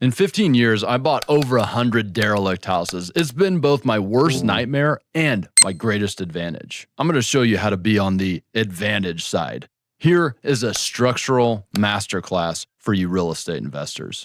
In 15 years, I bought over 100 derelict houses. It's been both my worst nightmare and my greatest advantage. I'm going to show you how to be on the advantage side. Here is a structural masterclass for you real estate investors.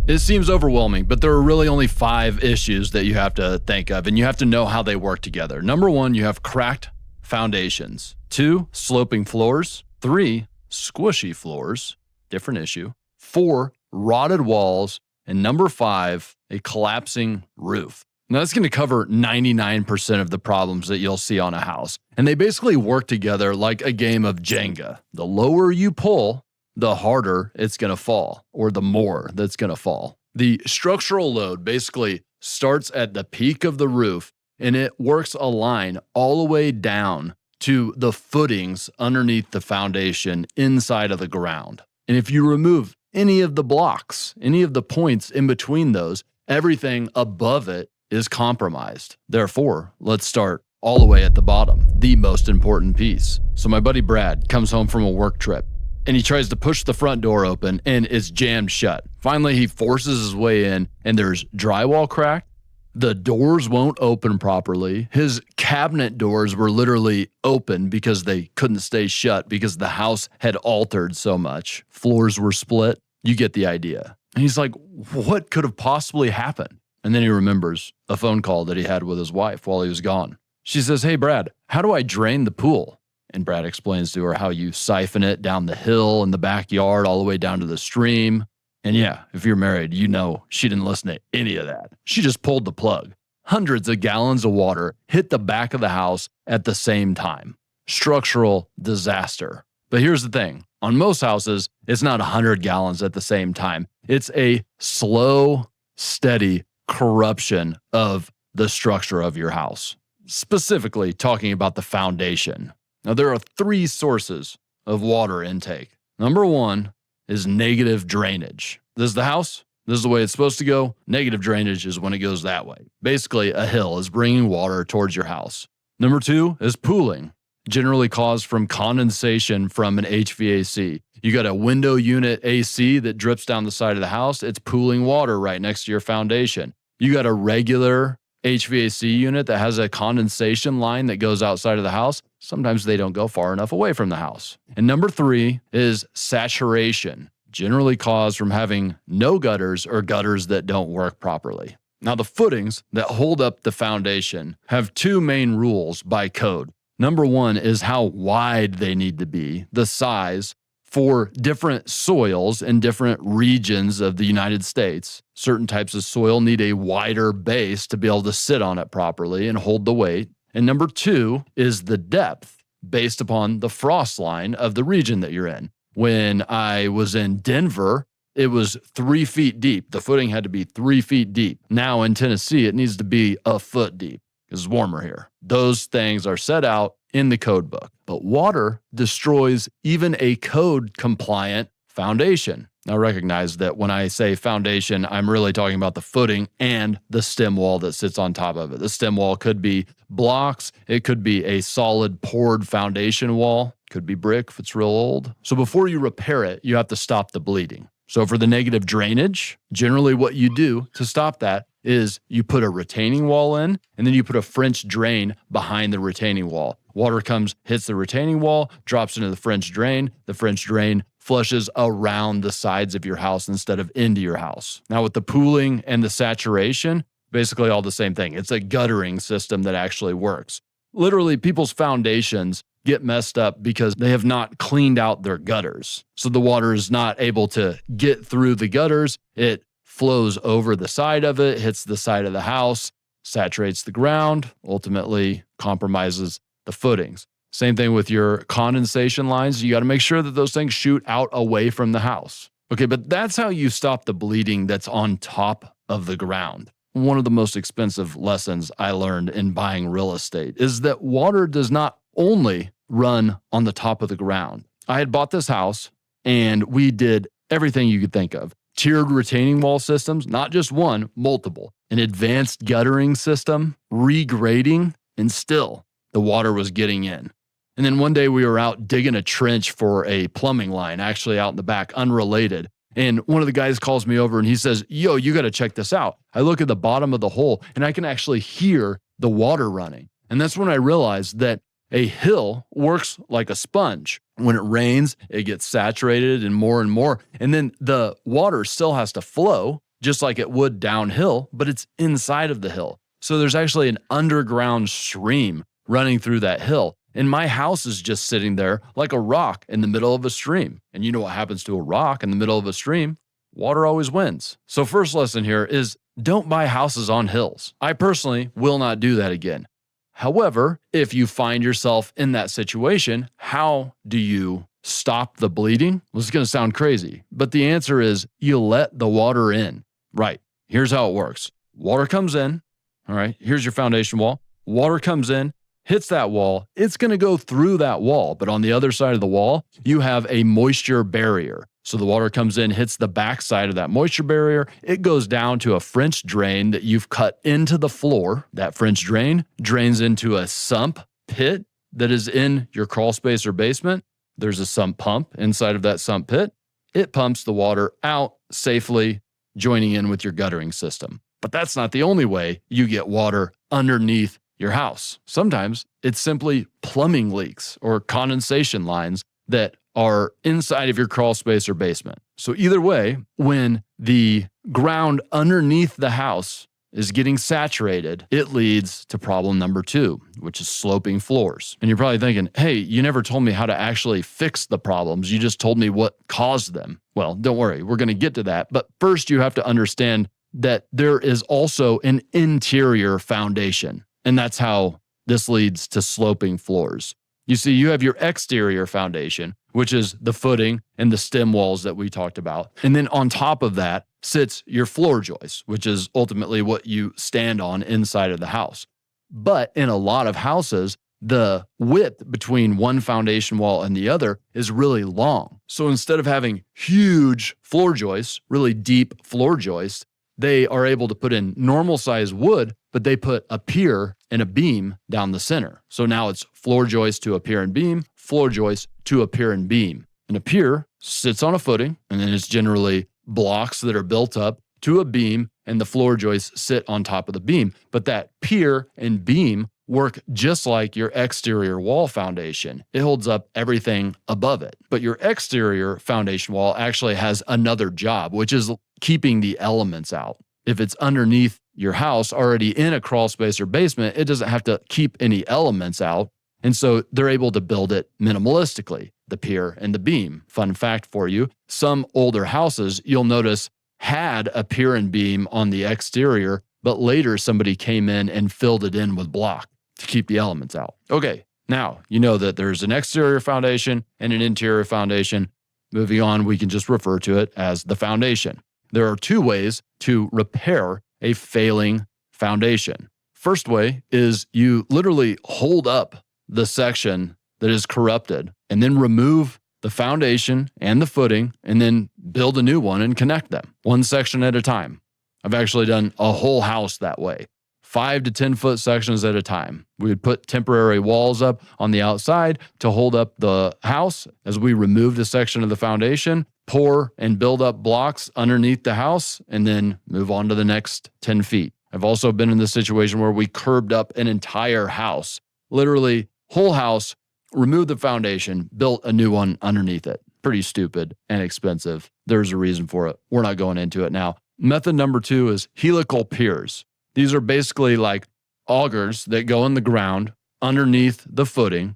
It seems overwhelming, but there are really only 5 issues that you have to think of, and you have to know how they work together. Number 1, you have cracked foundations. 2, sloping floors. 3, squishy floors. Different issue. 4, rotted walls. And number 5, a collapsing roof. Now, that's going to cover 99% of the problems that you'll see on a house. And they basically work together like a game of Jenga. The lower you pull, the harder it's going to fall, or the more that's going to fall. The structural load basically starts at the peak of the roof, and it works a line all the way down to the footings underneath the foundation inside of the ground. And if you remove any of the blocks, any of the points in between those, everything above it is compromised. Therefore, let's start all the way at the bottom, the most important piece. So my buddy Brad comes home from a work trip, and he tries to push the front door open, and it's jammed shut. Finally, he forces his way in, and there's drywall cracked. The doors won't open properly. His cabinet doors were literally open because they couldn't stay shut because the house had altered so much. Floors were split. You get the idea. And he's like, what could have possibly happened? And then he remembers a phone call that he had with his wife while he was gone. She says, hey, Brad, how do I drain the pool? And Brad explains to her how you siphon it down the hill in the backyard all the way down to the stream. And yeah, if you're married, you know she didn't listen to any of that. She just pulled the plug. Hundreds of gallons of water hit the back of the house at the same time. Structural disaster. But here's the thing. On most houses, it's not 100 gallons at the same time. It's a slow, steady corruption of the structure of your house. Specifically talking about the foundation. Now, there are 3 sources of water intake. Number 1 is negative drainage. This is the house. This is the way it's supposed to go. Negative drainage is when it goes that way. Basically, a hill is bringing water towards your house. Number 2 is pooling, generally caused from condensation from an HVAC. You got a window unit AC that drips down the side of the house. It's pooling water right next to your foundation. You got a regular HVAC unit that has a condensation line that goes outside of the house. Sometimes they don't go far enough away from the house. And number 3 is saturation, generally caused from having no gutters or gutters that don't work properly. Now, the footings that hold up the foundation have 2 main rules by code. Number 1 is how wide they need to be, the size for different soils in different regions of the United States. Certain types of soil need a wider base to be able to sit on it properly and hold the weight. And number 2 is the depth based upon the frost line of the region that you're in. When I was in Denver, it was 3 feet deep. The footing had to be 3 feet deep. Now in Tennessee, it needs to be a foot deep because it's warmer here. Those things are set out in the code book. But water destroys even a code-compliant foundation. Now recognize that when I say foundation, I'm really talking about the footing and the stem wall that sits on top of it. The stem wall could be blocks. It could be a solid poured foundation wall. Could be brick if it's real old. So before you repair it, you have to stop the bleeding. So for the negative drainage, generally what you do to stop that is you put a retaining wall in, and then you put a French drain behind the retaining wall. Water comes, hits the retaining wall, drops into the French drain. The French drain flushes around the sides of your house instead of into your house. Now with the pooling and the saturation, basically all the same thing. It's a guttering system that actually works. Literally, people's foundations get messed up because they have not cleaned out their gutters. So the water is not able to get through the gutters. It flows over the side of it, hits the side of the house, saturates the ground, ultimately compromises the footings. Same thing with your condensation lines. You got to make sure that those things shoot out away from the house. Okay, but that's how you stop the bleeding that's on top of the ground. One of the most expensive lessons I learned in buying real estate is that water does not only run on the top of the ground. I had bought this house and we did everything you could think of. Tiered retaining wall systems, not just one, multiple. An advanced guttering system, regrading, and still the water was getting in. And then one day we were out digging a trench for a plumbing line, actually out in the back, unrelated. And one of the guys calls me over and he says, yo, you got to check this out. I look at the bottom of the hole and I can actually hear the water running. And that's when I realized that a hill works like a sponge. When it rains, it gets saturated and more. And then the water still has to flow just like it would downhill, but it's inside of the hill. So there's actually an underground stream running through that hill. And my house is just sitting there like a rock in the middle of a stream. And you know what happens to a rock in the middle of a stream? Water always wins. So first lesson here is don't buy houses on hills. I personally will not do that again. However, if you find yourself in that situation, how do you stop the bleeding? Well, it's going to sound crazy, but the answer is you let the water in. Right. Here's how it works. Water comes in. All right. Here's your foundation wall. Water comes in, hits that wall. It's going to go through that wall. But on the other side of the wall, you have a moisture barrier. So the water comes in, hits the back side of that moisture barrier. It goes down to a French drain that you've cut into the floor. That French drain drains into a sump pit that is in your crawl space or basement. There's a sump pump inside of that sump pit. It pumps the water out safely, joining in with your guttering system. But that's not the only way you get water underneath your house. Sometimes it's simply plumbing leaks or condensation lines that are inside of your crawl space or basement. So either way, when the ground underneath the house is getting saturated, it leads to problem number 2, which is sloping floors. And you're probably thinking, hey, you never told me how to actually fix the problems. You just told me what caused them. Well, don't worry, we're going to get to that. But first, you have to understand that there is also an interior foundation. And that's how this leads to sloping floors. You see, you have your exterior foundation, which is the footing and the stem walls that we talked about. And then on top of that sits your floor joist, which is ultimately what you stand on inside of the house. But in a lot of houses, the width between one foundation wall and the other is really long. So instead of having huge floor joists, really deep floor joists, they are able to put in normal size wood, but they put a pier and a beam down the center. So now it's floor joist to a pier and beam, floor joist to a pier and beam. And a pier sits on a footing, and then it's generally blocks that are built up to a beam, and the floor joists sit on top of the beam. But that pier and beam work just like your exterior wall foundation. It holds up everything above it. But your exterior foundation wall actually has another job, which is keeping the elements out. If it's underneath your house, already in a crawl space or basement, it doesn't have to keep any elements out. And so they're able to build it minimalistically, the pier and the beam. Fun fact for you, some older houses, you'll notice, had a pier and beam on the exterior, but later somebody came in and filled it in with block to keep the elements out. Okay, now you know that there's an exterior foundation and an interior foundation. Moving on, we can just refer to it as the foundation. There are 2 ways to repair a failing foundation. First way is you literally hold up the section that is corrupted and then remove the foundation and the footing and then build a new one and connect them one section at a time. I've actually done a whole house that way, 5 to 10 foot sections at a time. We would put temporary walls up on the outside to hold up the house as we removed a section of the foundation, pour and build up blocks underneath the house, and then move on to the next 10 feet. I've also been in the situation where we curbed up an entire house, literally whole house, removed the foundation, built a new one underneath it. Pretty stupid and expensive. There's a reason for it. We're not going into it now. Method number 2 is helical piers. These are basically like augers that go in the ground underneath the footing,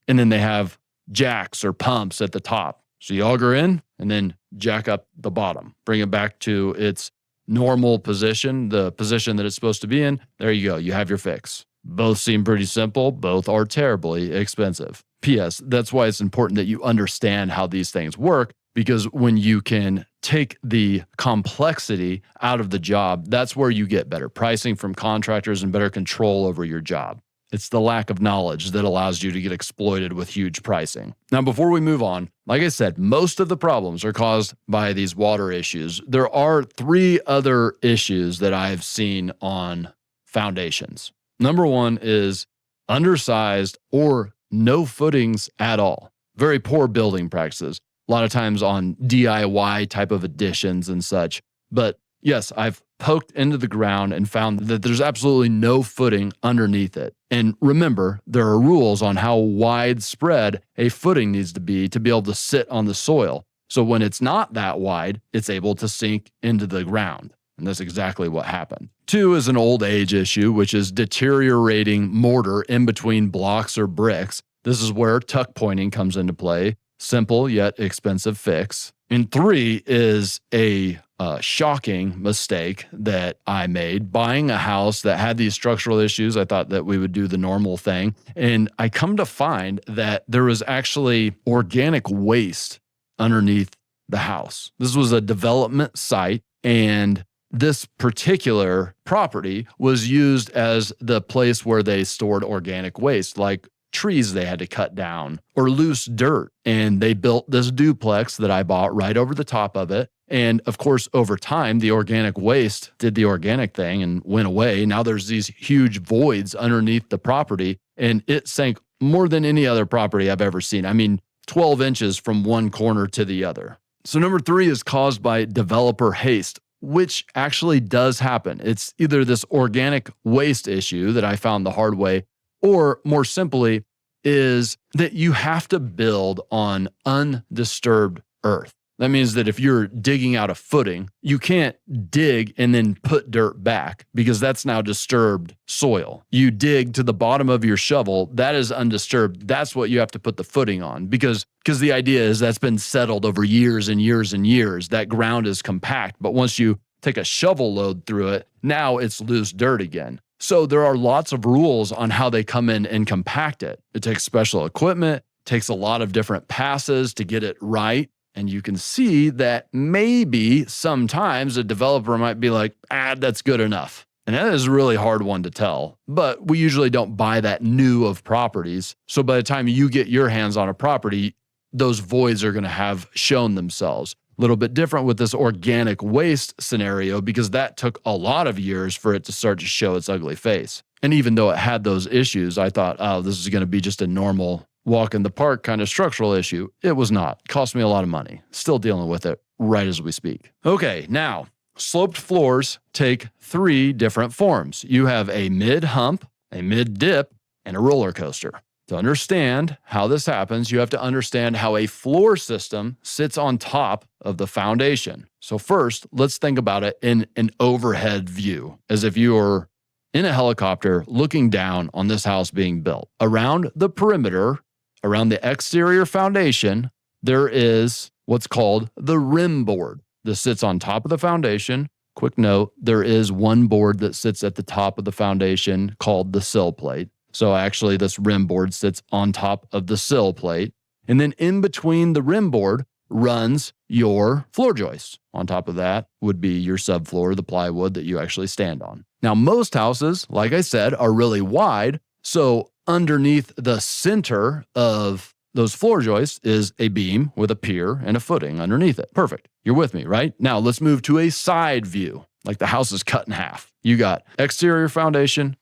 and then they have jacks or pumps at the top. So you auger in and then jack up the bottom, bring it back to its normal position, the position that it's supposed to be in. There you go. You have your fix. Both seem pretty simple. Both are terribly expensive. P.S. That's why it's important that you understand how these things work, because when you can take the complexity out of the job, that's where you get better pricing from contractors and better control over your job. It's the lack of knowledge that allows you to get exploited with huge pricing. Now, before we move on, like I said, most of the problems are caused by these water issues. There are 3 other issues that I've seen on foundations. Number 1 is undersized or no footings at all. Very poor building practices. a lot of times on DIY type of additions and such. But yes, I've poked into the ground and found that there's absolutely no footing underneath it. And remember, there are rules on how widespread a footing needs to be able to sit on the soil. So when it's not that wide, it's able to sink into the ground. And that's exactly what happened. 2 is an old age issue, which is deteriorating mortar in between blocks or bricks. This is where tuck pointing comes into play. Simple yet expensive fix. And 3 is a shocking mistake that I made buying a house that had these structural issues. I thought that we would do the normal thing. And I come to find that there was actually organic waste underneath the house. This was a development site, and this particular property was used as the place where they stored organic waste, like trees they had to cut down or loose dirt. And they built this duplex that I bought right over the top of it. And of course, over time, the organic waste did the organic thing and went away. Now there's these huge voids underneath the property, and it sank more than any other property I've ever seen. I mean, 12 inches from one corner to the other. So number 3 is caused by developer haste, which actually does happen. It's either this organic waste issue that I found the hard way, or more simply, is that you have to build on undisturbed earth. That means that if you're digging out a footing, you can't dig and then put dirt back because that's now disturbed soil. You dig to the bottom of your shovel, that is undisturbed. That's what you have to put the footing on because the idea is that's been settled over years and years and years. That ground is compact, but once you take a shovel load through it, now it's loose dirt again. So there are lots of rules on how they come in and compact it. It takes special equipment, takes a lot of different passes to get it right. And you can see that maybe sometimes a developer might be like, that's good enough. And that is a really hard one to tell. But we usually don't buy that new of properties. So by the time you get your hands on a property, those voids are going to have shown themselves. A little bit different with this organic waste scenario because that took a lot of years for it to start to show its ugly face. And even though it had those issues, I thought, this is going to be just a normal walk in the park kind of structural issue. It was not. It cost me a lot of money. Still dealing with it right as we speak. Okay, now, sloped floors take 3 different forms. You have a mid-hump, a mid-dip, and a roller coaster. To understand how this happens, you have to understand how a floor system sits on top of the foundation. So first, let's think about it in an overhead view, as if you were in a helicopter looking down on this house being built. Around the perimeter, around the exterior foundation, there is what's called the rim board. This sits on top of the foundation. Quick note, there is one board that sits at the top of the foundation called the sill plate. So actually this rim board sits on top of the sill plate. And then in between the rim board runs your floor joist. On top of that would be your subfloor, the plywood that you actually stand on. Now, most houses, like I said, are really wide. So underneath the center of those floor joists is a beam with a pier and a footing underneath it. Perfect. You're with me, right? Now let's move to a side view, like the house is cut in half. You got exterior foundation,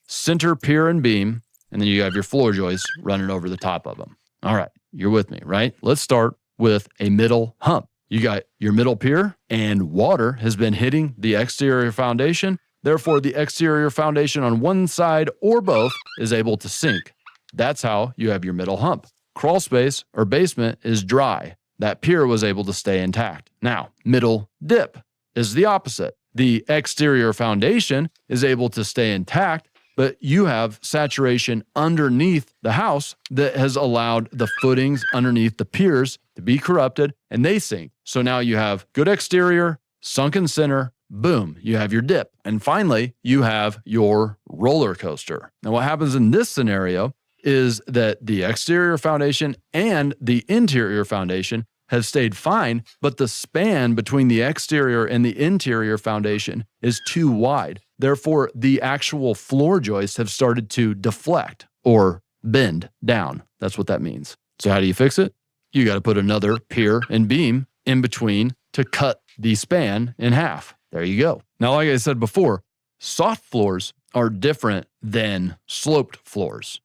center pier and beam, and then you have your floor joists running over the top of them. All right, you're with me, right? Let's start with a middle hump. You got your middle pier, and water has been hitting the exterior foundation. Therefore, the exterior foundation on one side or both is able to sink. That's how you have your middle hump. Crawl space or basement is dry. That pier was able to stay intact. Now, middle dip is the opposite. The exterior foundation is able to stay intact, but you have saturation underneath the house that has allowed the footings underneath the piers to be corrupted and they sink. So now you have good exterior, sunken center, boom, you have your dip. And finally, you have your roller coaster. Now, what happens in this scenario is that the exterior foundation and the interior foundation have stayed fine, but the span between the exterior and the interior foundation is too wide. Therefore, the actual floor joists have started to deflect or bend down. That's what that means. So how do you fix it? You got to put another pier and beam in between to cut the span in half. There you go. Now, like I said before, soft floors are different than sloped floors.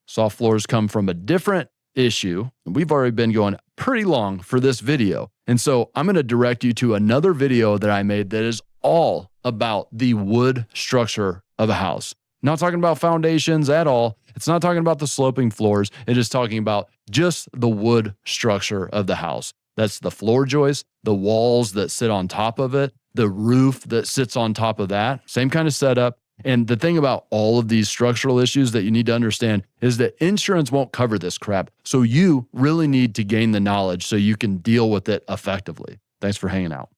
Soft floors come from a different issue, we've already been going pretty long for this video. And so I'm going to direct you to another video that I made that is all about the wood structure of a house. Not talking about foundations at all. It's not talking about the sloping floors. It is talking about just the wood structure of the house. That's the floor joists, the walls that sit on top of it, the roof that sits on top of that. Same kind of setup. And the thing about all of these structural issues that you need to understand is that insurance won't cover this crap. So you really need to gain the knowledge so you can deal with it effectively. Thanks for hanging out.